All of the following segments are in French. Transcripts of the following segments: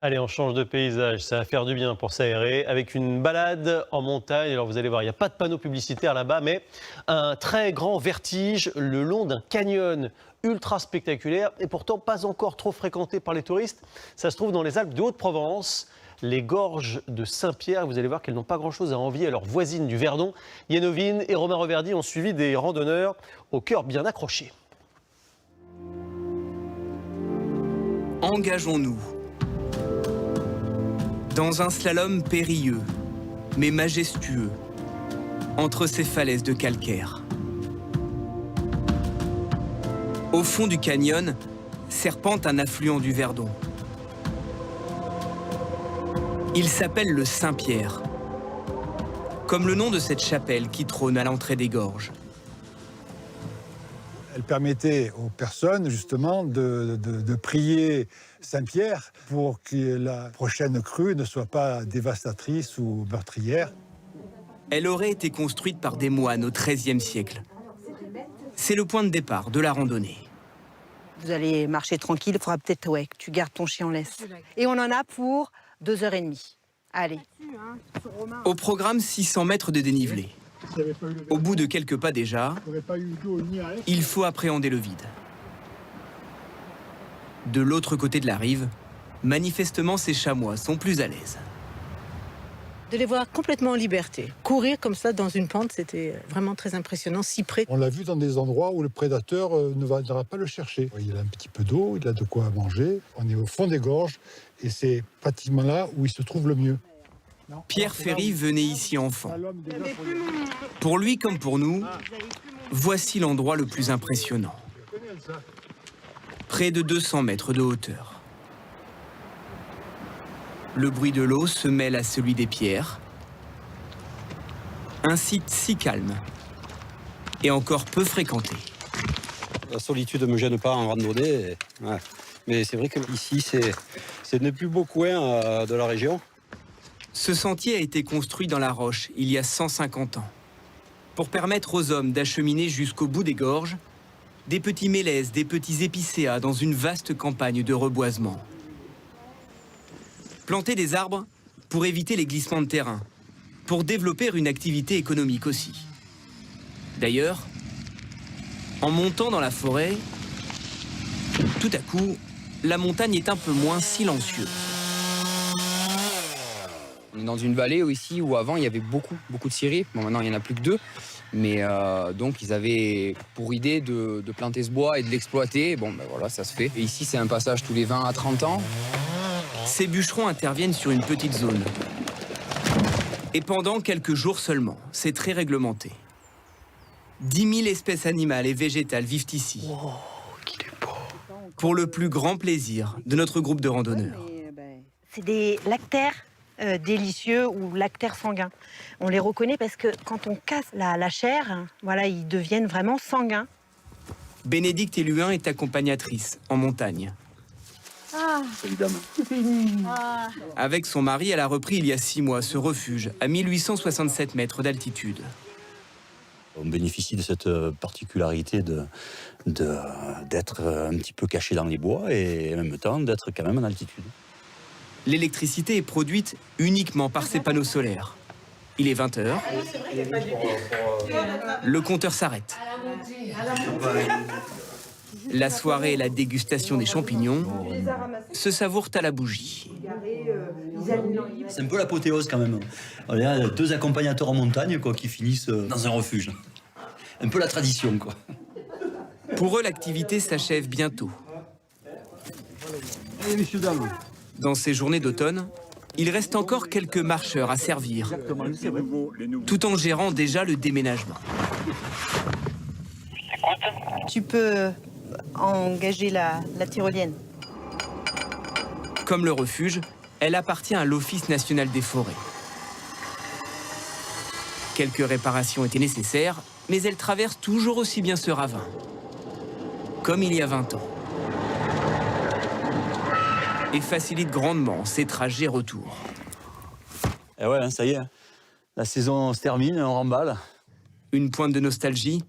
Allez, on change de paysage, ça va faire du bien pour s'aérer, avec une balade en montagne. Alors vous allez voir, il n'y a pas de panneau publicitaire là-bas, mais un très grand vertige le long d'un canyon ultra spectaculaire et pourtant pas encore trop fréquenté par les touristes. Ça se trouve dans les Alpes de Haute-Provence, les gorges de Saint-Pierre. Vous allez voir qu'elles n'ont pas grand-chose à envier à leurs voisines du Verdon. Yanovine et Romain Reverdy ont suivi des randonneurs au cœur bien accroché. Engageons-nous dans un slalom périlleux, mais majestueux, entre ces falaises de calcaire. Au fond du canyon, serpente un affluent du Verdon. Il s'appelle le Saint-Pierre, comme le nom de cette chapelle qui trône à l'entrée des gorges. Elle permettait aux personnes, justement, de prier Saint-Pierre pour que la prochaine crue ne soit pas dévastatrice ou meurtrière. Elle aurait été construite par des moines au XIIIe siècle. C'est le point de départ de la randonnée. Vous allez marcher tranquille, il faudra peut-être que tu gardes ton chien en laisse. Et on en a pour 2h30. Allez. Au programme, 600 mètres de dénivelé. Au bout de quelques pas déjà, il faut appréhender le vide. De l'autre côté de la rive, manifestement ces chamois sont plus à l'aise. De les voir complètement en liberté. Courir comme ça dans une pente, c'était vraiment très impressionnant, si près. On l'a vu dans des endroits où le prédateur ne viendra pas le chercher. Il a un petit peu d'eau, il a de quoi manger. On est au fond des gorges et c'est pratiquement là où il se trouve le mieux. Pierre Ferry venait ici enfant. Pour lui comme pour nous, voici l'endroit le plus impressionnant. Près de 200 mètres de hauteur. Le bruit de l'eau se mêle à celui des pierres. Un site si calme et encore peu fréquenté. La solitude ne me gêne pas en randonnée. Ouais. Mais c'est vrai qu'ici, c'est le plus beau coin de la région. Ce sentier a été construit dans la roche il y a 150 ans pour permettre aux hommes d'acheminer jusqu'au bout des gorges des petits mélèzes, des petits épicéas dans une vaste campagne de reboisement. Planter des arbres pour éviter les glissements de terrain, pour développer une activité économique aussi. D'ailleurs, en montant dans la forêt, tout à coup, la montagne est un peu moins silencieuse. On est dans une vallée ici où avant il y avait beaucoup de scieries. Bon, maintenant il n'y en a plus que 2. Mais donc ils avaient pour idée de planter ce bois et de l'exploiter. Bon ben voilà, ça se fait. Et ici c'est un passage tous les 20 à 30 ans. Ces bûcherons interviennent sur une petite zone. Et pendant quelques jours seulement, c'est très réglementé. 10 000 espèces animales et végétales vivent ici. Oh, qu'il est beau. Pour le plus grand plaisir de notre groupe de randonneurs. C'est des lactaires délicieux ou lactaires sanguins. On les reconnaît parce que quand on casse la chair, voilà, ils deviennent vraiment sanguins. Bénédicte Éluin est accompagnatrice en montagne. Évidemment. Avec son mari, elle a repris il y a 6 mois ce refuge à 1867 mètres d'altitude. On bénéficie de cette particularité d'être un petit peu caché dans les bois et en même temps d'être quand même en altitude. L'électricité est produite uniquement par ces panneaux solaires. Il est 20h. Le compteur s'arrête. La soirée et la dégustation des champignons se savourent à la bougie. C'est un peu l'apothéose quand même. Il y a 2 accompagnateurs en montagne quoi, qui finissent dans un refuge. Un peu la tradition, quoi. Pour eux, l'activité s'achève bientôt. Allez, messieurs, dames. Dans ces journées d'automne, il reste encore quelques marcheurs à servir, tout en gérant déjà le déménagement. Tu peux engager la tyrolienne. Comme le refuge, elle appartient à l'Office national des forêts. Quelques réparations étaient nécessaires, mais elle traverse toujours aussi bien ce ravin, comme il y a 20 ans. Et facilite grandement ses trajets retour. Et ouais, ça y est, la saison se termine, on remballe. Une pointe de nostalgie,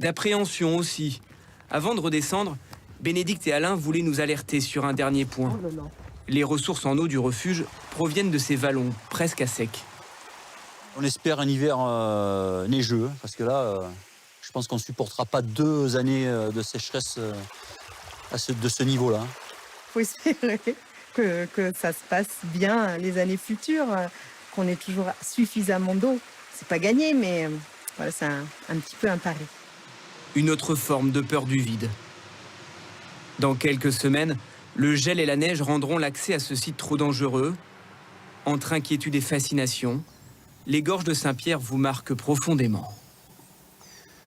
d'appréhension aussi. Avant de redescendre, Bénédicte et Alain voulaient nous alerter sur un dernier point. Les ressources en eau du refuge proviennent de ces vallons, presque à sec. On espère un hiver neigeux, parce que là, je pense qu'on ne supportera pas 2 années de sécheresse de ce niveau-là. Il faut espérer que ça se passe bien les années futures, qu'on ait toujours suffisamment d'eau. C'est pas gagné, mais voilà, c'est un petit peu un pari. Une autre forme de peur du vide. Dans quelques semaines, le gel et la neige rendront l'accès à ce site trop dangereux. Entre inquiétude et fascination, les gorges de Saint-Pierre vous marquent profondément.